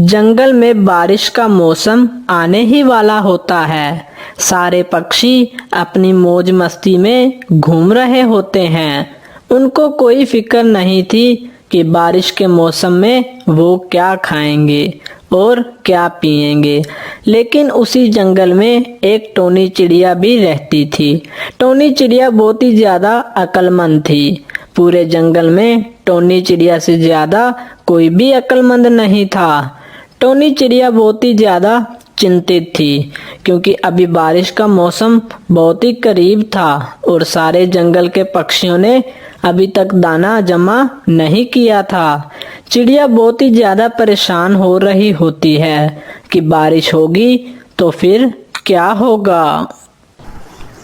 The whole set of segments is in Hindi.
जंगल में बारिश का मौसम आने ही वाला होता है। सारे पक्षी अपनी मौज मस्ती में घूम रहे होते हैं। उनको कोई फिक्र नहीं थी कि बारिश के मौसम में वो क्या खाएंगे और क्या पिएंगे। लेकिन उसी जंगल में एक टोनी चिड़िया भी रहती थी। टोनी चिड़िया बहुत ही ज्यादा अक्लमंद थी। पूरे जंगल में टोनी चिड़िया से ज्यादा कोई भी अक्लमंद नहीं था। टोनी चिड़िया बहुत ही ज्यादा चिंतित थी क्योंकि अभी बारिश का मौसम बहुत ही करीब था और सारे जंगल के पक्षियों ने अभी तक दाना जमा नहीं किया था। चिड़िया बहुत ही ज्यादा परेशान हो रही होती है कि बारिश होगी तो फिर क्या होगा।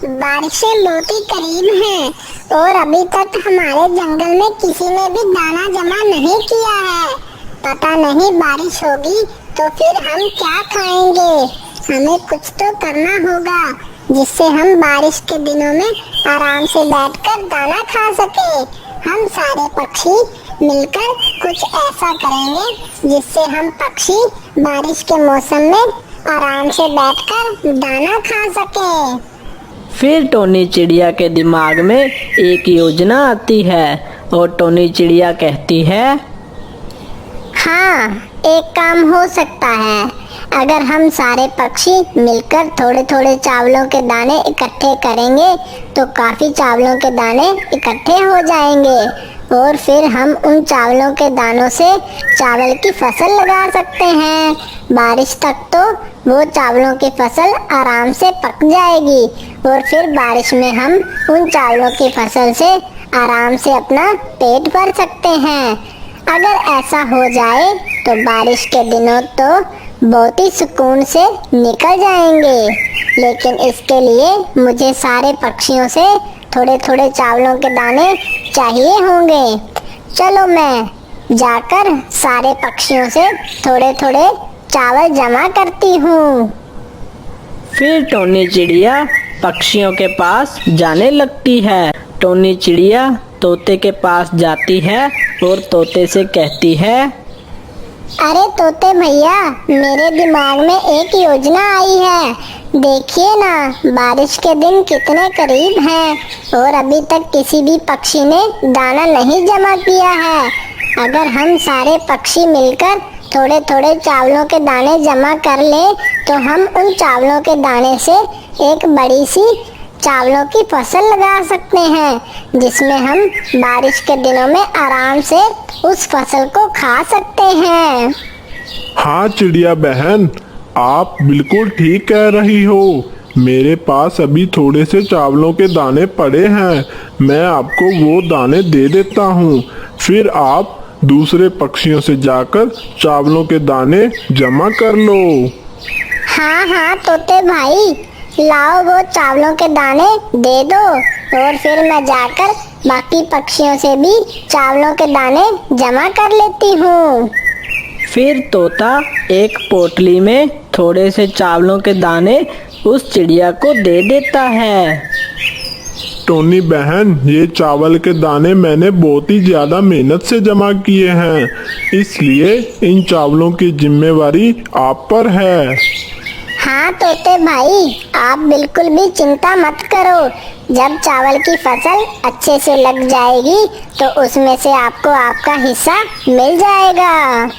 बारिशें बहुत ही करीब हैं और अभी तक हमारे जंगल में किसी ने भी दाना जमा नहीं किया है। पता नहीं बारिश होगी तो फिर हम क्या खाएंगे। हमें कुछ तो करना होगा जिससे हम बारिश के दिनों में आराम से बैठकर दाना खा सके। हम सारे पक्षी मिलकर कुछ ऐसा करेंगे जिससे हम पक्षी बारिश के मौसम में आराम से बैठकर दाना खा सके। फिर टोनी चिड़िया के दिमाग में एक योजना आती है और टोनी चिड़िया कहती है, हाँ, एक काम हो सकता है। अगर हम सारे पक्षी मिलकर थोड़े थोड़े चावलों के दाने इकट्ठे करेंगे तो काफी चावलों के दाने इकट्ठे हो जाएंगे और फिर हम उन चावलों के दानों से चावल की फसल लगा सकते हैं। बारिश तक तो वो चावलों की फसल आराम से पक जाएगी और फिर बारिश में हम उन चावलों की फसल से आराम से अपना पेट भर सकते हैं। अगर ऐसा हो जाए तो बारिश के दिनों तो बहुत ही सुकून से निकल जाएंगे। लेकिन इसके लिए मुझे सारे पक्षियों से थोड़े थोड़े चावलों के दाने चाहिए होंगे। चलो मैं जाकर सारे पक्षियों से थोड़े थोड़े चावल जमा करती हूँ। फिर टोनी चिड़िया पक्षियों के पास जाने लगती है। टोनी चिड़िया तोते के पास जाती है और तोते से कहती है, अरे तोते भैया, मेरे दिमाग में एक योजना आई है। देखिए ना, बारिश के दिन कितने करीब हैं और अभी तक किसी भी पक्षी ने दाना नहीं जमा किया है। अगर हम सारे पक्षी मिलकर थोड़े थोड़े चावलों के दाने जमा कर ले तो हम उन चावलों के दाने से एक बड़ी सी चावलों की फसल लगा सकते हैं जिसमें हम बारिश के दिनों में आराम से उस फसल को खा सकते हैं। हाँ चिड़िया बहन, आप बिल्कुल ठीक कह रही हो। मेरे पास अभी थोड़े से चावलों के दाने पड़े हैं। मैं आपको वो दाने दे देता हूँ। फिर आप दूसरे पक्षियों से जाकर चावलों के दाने जमा कर लो। हाँ हाँ तोते भाई, लाओ वो चावलों के दाने दे दो और फिर मैं जाकर बाकी पक्षियों से भी चावलों के दाने जमा कर लेती हूँ। फिर तोता एक पोटली में थोड़े से चावलों के दाने उस चिड़िया को दे देता है। टोनी बहन, ये चावल के दाने मैंने बहुत ही ज्यादा मेहनत से जमा किए हैं, इसलिए इन चावलों की जिम्मेवारी आप पर है। हाँ तोते भाई, आप बिल्कुल भी चिंता मत करो। जब चावल की फसल अच्छे से लग जाएगी तो उसमें से आपको आपका हिस्सा मिल जाएगा।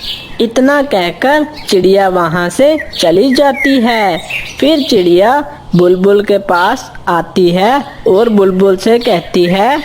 इतना कहकर चिड़िया वहाँ से चली जाती है। फिर चिड़िया बुलबुल के पास आती है और बुलबुल से कहती है,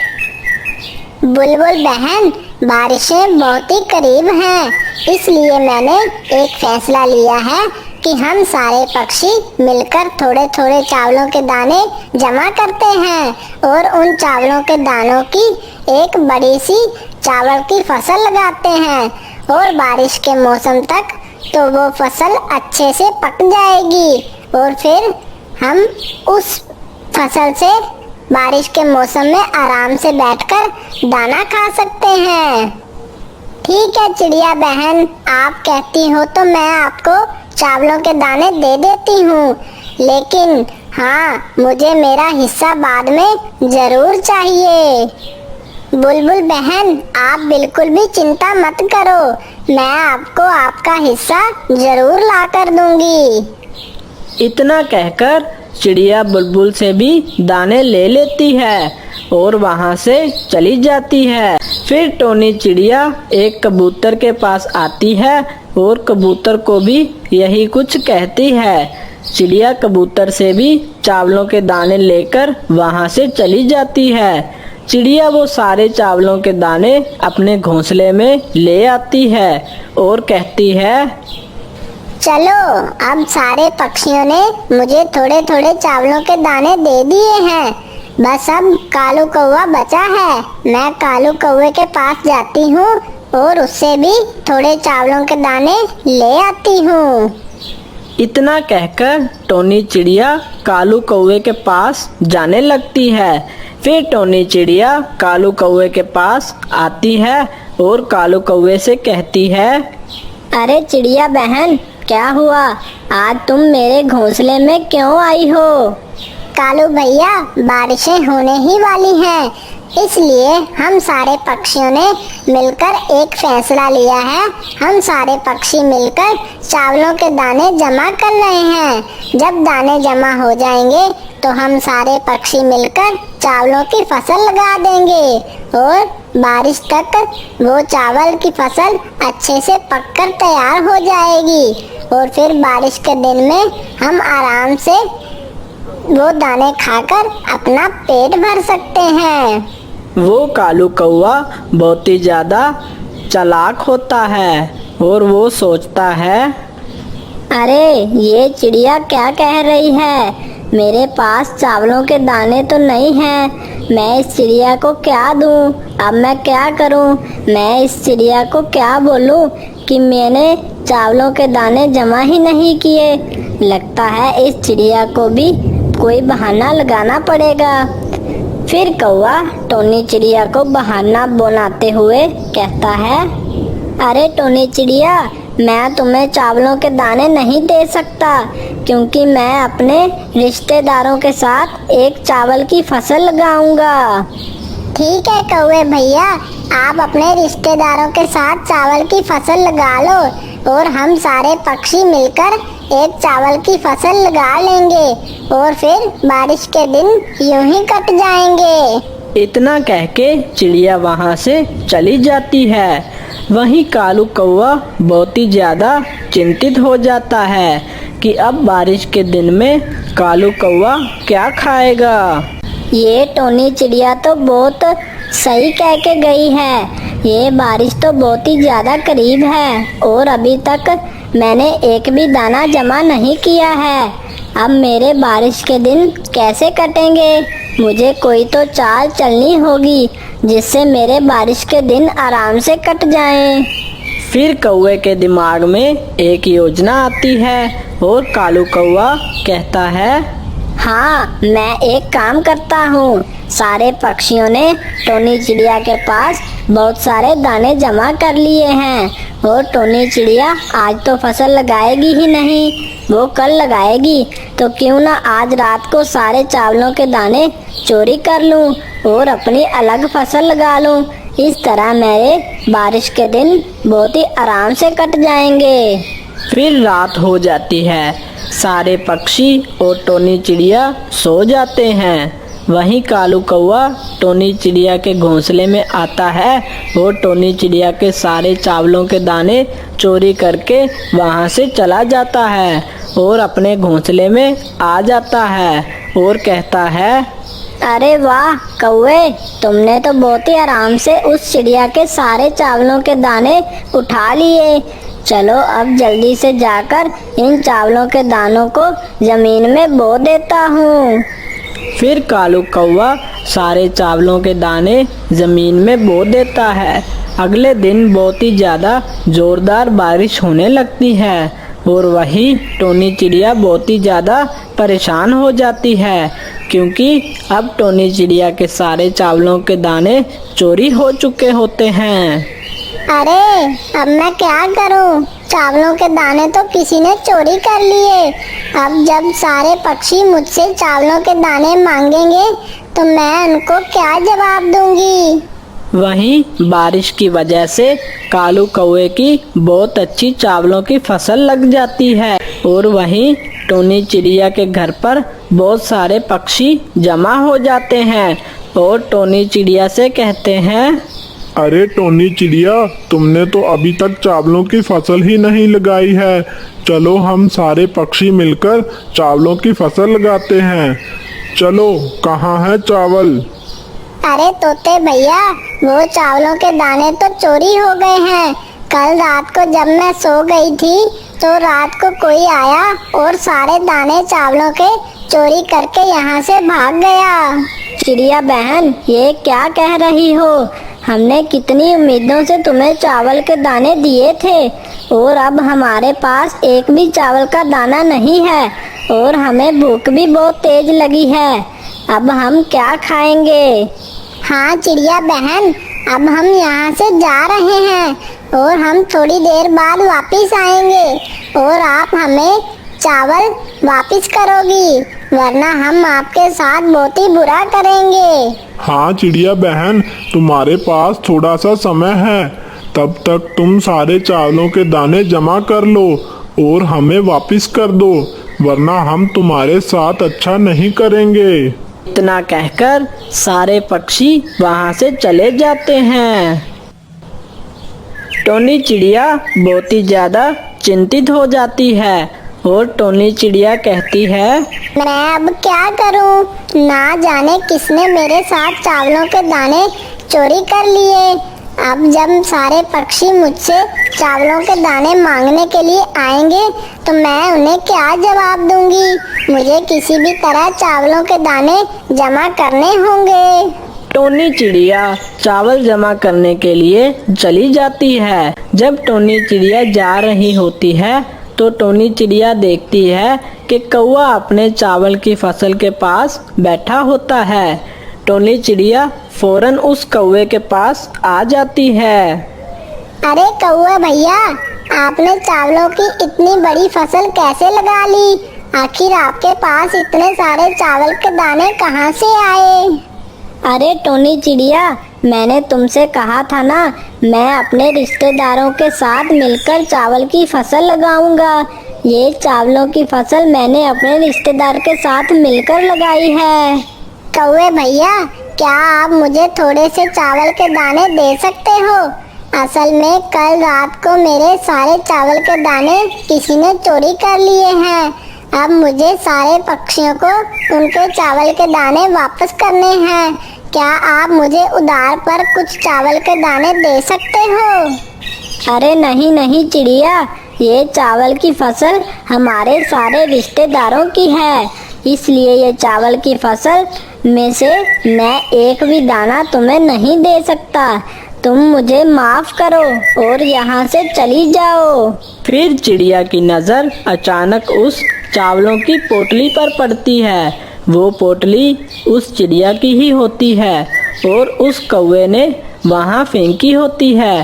बुलबुल बहन, बारिशें बहुत ही करीब हैं, इसलिए मैंने एक फैसला लिया है कि हम सारे पक्षी मिलकर थोड़े थोड़े चावलों के दाने जमा करते हैं और उन चावलों के दानों की एक बड़ी सी चावल की फसल लगाते हैं और बारिश के मौसम तक तो वो फसल अच्छे से पक जाएगी और फिर हम उस फसल से बारिश के मौसम में आराम से बैठकर दाना खा सकते हैं। ठीक है चिड़िया बहन, आप कहती हो तो मैं आपको चावलों के दाने दे देती हूँ, लेकिन हाँ, मुझे मेरा हिस्सा बाद में जरूर चाहिए। बुलबुल बहन, आप बिल्कुल भी चिंता मत करो, मैं आपको आपका हिस्सा जरूर ला कर दूंगी। इतना कहकर चिड़िया बुलबुल से भी दाने ले लेती है और वहाँ से चली जाती है। फिर टोनी चिड़िया एक कबूतर के पास आती है और कबूतर को भी यही कुछ कहती है। चिड़िया कबूतर से भी चावलों के दाने लेकर वहाँ से चली जाती है। चिड़िया वो सारे चावलों के दाने अपने घोंसले में ले आती है और कहती है, चलो, अब सारे पक्षियों ने मुझे थोड़े थोड़े चावलों के दाने दे दिए हैं, बस अब कालू कौवा बचा है। मैं कालू कौवे के पास जाती हूँ और उससे भी थोड़े चावलों के दाने ले आती हूँ। इतना कहकर टोनी चिड़िया कालू कौवे के पास जाने लगती है। फिर टोनी चिड़िया कालू कौवे के पास आती है और कालू कौवे से कहती है, अरे चिड़िया बहन, क्या हुआ? आज तुम मेरे घोंसले में क्यों आई हो? कालू भैया, बारिशें होने ही वाली हैं, इसलिए हम सारे पक्षियों ने मिलकर एक फैसला लिया है। हम सारे पक्षी मिलकर चावलों के दाने जमा कर रहे हैं। जब दाने जमा हो जाएंगे तो हम सारे पक्षी मिलकर चावलों की फसल लगा देंगे और बारिश तक वो चावल की फसल अच्छे से पककर तैयार हो जाएगी और फिर बारिश के दिन में हम आराम से वो दाने खाकर अपना पेट भर सकते हैं। वो कालू कौवा बहुत ही ज्यादा चालाक होता है और वो सोचता है, अरे ये चिड़िया क्या कह रही है? मेरे पास चावलों के दाने तो नहीं हैं। मैं इस चिड़िया को क्या दूं? अब मैं क्या करूं? मैं इस चिड़िया को क्या बोलूं कि मैंने चावलों के दाने जमा ही नहीं किए? लगता है इस चिड़िया को भी कोई बहाना लगाना पड़ेगा। फिर कौवा टोनी चिड़िया को बहाना बनाते हुए कहता है, अरे टोनी चिड़िया, मैं तुम्हें चावलों के दाने नहीं दे सकता क्योंकि मैं अपने रिश्तेदारों के साथ एक चावल की फसल लगाऊंगा। ठीक है कौवे भैया, आप अपने रिश्तेदारों के साथ चावल की फसल लगा लो और हम सारे पक्षी मिलकर एक चावल की फसल लगा लेंगे और फिर बारिश के दिन यूं ही कट जाएंगे। इतना कह के चिड़िया वहाँ से चली जाती है। वहीं कालू कौवा बहुत ही ज्यादा चिंतित हो जाता है कि अब बारिश के दिन में कालू कौवा क्या खाएगा। ये टोनी चिड़िया तो बहुत सही कह के गई है। ये बारिश तो बहुत ही ज्यादा करीब है और अभी तक मैंने एक भी दाना जमा नहीं किया है। अब मेरे बारिश के दिन कैसे कटेंगे? मुझे कोई तो चाल चलनी होगी जिससे मेरे बारिश के दिन आराम से कट जाएं। फिर कौवे के दिमाग में एक योजना आती है और कालू कौवा कहता है, हाँ, मैं एक काम करता हूँ। सारे पक्षियों ने टोनी चिड़िया के पास बहुत सारे दाने जमा कर लिए हैं और टोनी चिड़िया आज तो फसल लगाएगी ही नहीं, वो कल लगाएगी। तो क्यों ना आज रात को सारे चावलों के दाने चोरी कर लूँ और अपनी अलग फसल लगा लूँ। इस तरह मेरे बारिश के दिन बहुत ही आराम से कट जाएंगे। फिर रात हो जाती है। सारे पक्षी और टोनी चिड़िया सो जाते हैं। वहीं कालू कौवा टोनी चिड़िया के घोंसले में आता है और टोनी चिड़िया के सारे चावलों के दाने चोरी करके वहां से चला जाता है और अपने घोंसले में आ जाता है और कहता है, अरे वाह कौवे, तुमने तो बहुत ही आराम से उस चिड़िया के सारे चावलों के दाने उठा लिए। चलो अब जल्दी से जाकर इन चावलों के दानों को जमीन में बो देता हूँ। फिर कालू कौवा सारे चावलों के दाने जमीन में बो देता है। अगले दिन बहुत ही ज़्यादा जोरदार बारिश होने लगती है और वही टोनी चिड़िया बहुत ही ज़्यादा परेशान हो जाती है क्योंकि अब टोनी चिड़िया के सारे चावलों के दाने चोरी हो चुके होते हैं। अरे अब मैं क्या करूं? चावलों के दाने तो किसी ने चोरी कर लिए। अब जब सारे पक्षी मुझसे चावलों के दाने मांगेंगे तो मैं उनको क्या जवाब दूंगी? वहीं बारिश की वजह से कालू कौवे की बहुत अच्छी चावलों की फसल लग जाती है। और वहीं टोनी चिड़िया के घर पर बहुत सारे पक्षी जमा हो जाते हैं और टोनी चिड़िया से कहते हैं, अरे टोनी चिड़िया, तुमने तो अभी तक चावलों की फसल ही नहीं लगाई है। चलो हम सारे पक्षी मिलकर चावलों की फसल लगाते हैं। चलो, कहाँ है चावल? अरे तोते भैया, वो चावलों के दाने तो चोरी हो गए हैं। कल रात को जब मैं सो गई थी तो रात को कोई आया और सारे दाने चावलों के चोरी करके यहाँ से भाग गया। चिड़िया बहन, ये क्या कह रही हो? हमने कितनी उम्मीदों से तुम्हें चावल के दाने दिए थे और अब हमारे पास एक भी चावल का दाना नहीं है और हमें भूख भी बहुत तेज लगी है। अब हम क्या खाएंगे? हाँ चिड़िया बहन, अब हम यहाँ से जा रहे हैं और हम थोड़ी देर बाद वापस आएंगे और आप हमें चावल वापस करोगी, वरना हम आपके साथ बहुत ही बुरा करेंगे। हाँ चिड़िया बहन, तुम्हारे पास थोड़ा सा समय है, तब तक तुम सारे चावलों के दाने जमा कर लो और हमें वापस कर दो, वरना हम तुम्हारे साथ अच्छा नहीं करेंगे। इतना कहकर सारे पक्षी वहां से चले जाते हैं। टोनी चिड़िया बहुत ही ज्यादा चिंतित हो जाती है और टोनी चिड़िया कहती है, मैं अब क्या करूं? ना जाने किसने मेरे साथ चावलों के दाने चोरी कर लिए। अब जब सारे पक्षी मुझसे चावलों के दाने मांगने के लिए आएंगे तो मैं उन्हें क्या जवाब दूंगी? मुझे किसी भी तरह चावलों के दाने जमा करने होंगे। टोनी चिड़िया चावल जमा करने के लिए चली जाती है। जब टोनी चिड़िया जा रही होती है तो टोनी चिड़िया देखती है कि कौवा अपने चावल की फसल के पास बैठा होता है। टोनी चिड़िया फौरन उस कौवे के पास आ जाती है। अरे कौवा भैया, आपने चावलों की इतनी बड़ी फसल कैसे लगा ली? आखिर आपके पास इतने सारे चावल के दाने कहाँ से आए? अरे टोनी चिड़िया, मैंने तुमसे कहा था ना, मैं अपने रिश्तेदारों के साथ मिलकर चावल की फसल लगाऊंगा। ये चावलों की फसल मैंने अपने रिश्तेदार के साथ मिलकर लगाई है। कौवे भैया, क्या आप मुझे थोड़े से चावल के दाने दे सकते हो? असल में कल रात को मेरे सारे चावल के दाने किसी ने चोरी कर लिए हैं। अब मुझे सारे पक्षियों को उनके चावल के दाने वापस करने हैं। क्या आप मुझे उधार पर कुछ चावल के दाने दे सकते हो? अरे नहीं नहीं चिड़िया, ये चावल की फसल हमारे सारे रिश्तेदारों की है, इसलिए ये चावल की फसल में से मैं एक भी दाना तुम्हें नहीं दे सकता। तुम मुझे माफ करो और यहाँ से चली जाओ। फिर चिड़िया की नजर अचानक उस चावलों की पोटली पर पड़ती है। वो पोटली उस चिड़िया की ही होती है और उस कौवे ने वहाँ फेंकी होती है।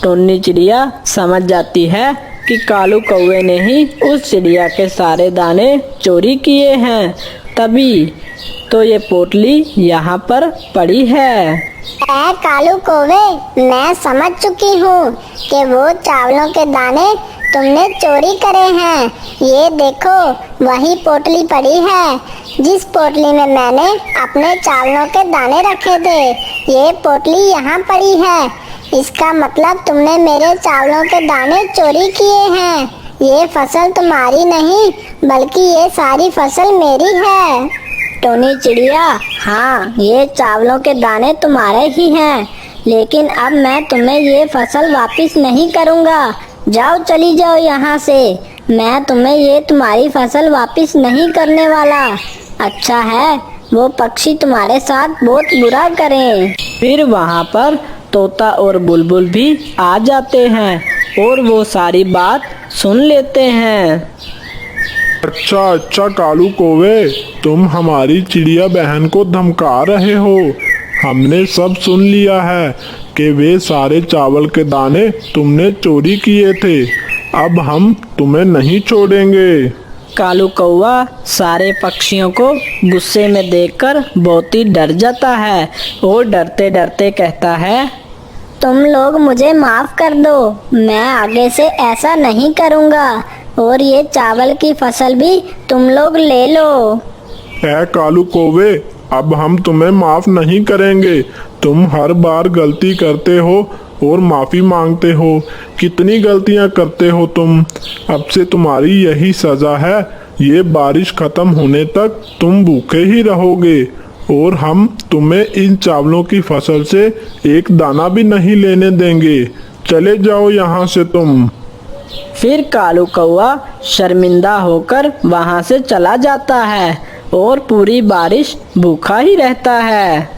टोनी चिड़िया समझ जाती है कि कालू कौवे ने ही उस चिड़िया के सारे दाने चोरी किए हैं, तभी तो ये पोटली यहाँ पर पड़ी है। कालू कौवे, मैं समझ चुकी हूँ कि वो चावलों के दाने तुमने चोरी करे हैं। ये देखो, वही पोटली पड़ी है जिस पोटली में मैंने अपने चावलों के दाने रखे थे। ये पोटली यहाँ पड़ी है, इसका मतलब तुमने मेरे चावलों के दाने चोरी किए हैं। ये फसल तुम्हारी नहीं, बल्कि ये सारी फसल मेरी है। टोनी चिड़िया, हाँ, ये चावलों के दाने तुम्हारे ही हैं, लेकिन अब मैं तुम्हें ये फसल वापस नहीं करूँगा। जाओ, चली जाओ यहाँ से। मैं तुम्हें ये तुम्हारी फसल वापस नहीं करने वाला। अच्छा है वो पक्षी तुम्हारे साथ बहुत बुरा करें। फिर वहाँ पर तोता और बुलबुल भी आ जाते हैं और वो सारी बात सुन लेते हैं। अच्छा कालू कौवे, तुम हमारी चिड़िया बहन को धमका रहे हो। हमने सब सुन लिया है कि वे सारे चावल के दाने तुमने चोरी किए थे। अब हम तुम्हें नहीं छोड़ेंगे। कालू कौवा सारे पक्षियों को गुस्से में देखकर बहुत ही डर जाता है और डरते डरते कहता है, तुम लोग मुझे माफ कर दो, मैं आगे से ऐसा नहीं करूँगा और ये चावल की फसल भी तुम लोग ले लो। ऐ कालू कौवे, अब हम तुम्हें माफ नहीं करेंगे। तुम हर बार गलती करते हो और माफी मांगते हो। कितनी गलतियां करते हो तुम। अब से तुम्हारी यही सजा है। ये बारिश खत्म होने तक तुम भूखे ही रहोगे और हम तुम्हें इन चावलों की फसल से एक दाना भी नहीं लेने देंगे। चले जाओ यहाँ से तुम। फिर कालू कौवा शर्मिंदा होकर वहां से चला जाता है और पूरी बारिश भूखा ही रहता है।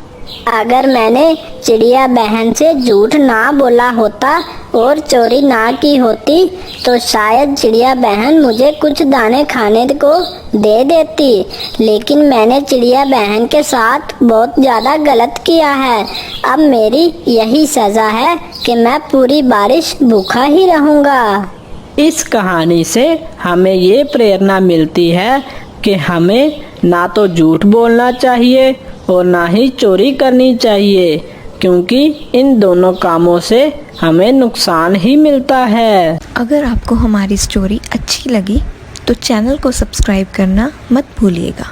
अगर मैंने चिड़िया बहन से झूठ ना बोला होता और चोरी ना की होती तो शायद चिड़िया बहन मुझे कुछ दाने खाने को दे देती, लेकिन मैंने चिड़िया बहन के साथ बहुत ज़्यादा गलत किया है। अब मेरी यही सज़ा है कि मैं पूरी बारिश भूखा ही रहूँगा। इस कहानी से हमें ये प्रेरणा मिलती है कि हमें ना तो झूठ बोलना चाहिए और ना ही चोरी करनी चाहिए, क्योंकि इन दोनों कामों से हमें नुकसान ही मिलता है। अगर आपको हमारी स्टोरी अच्छी लगी तो चैनल को सब्सक्राइब करना मत भूलिएगा।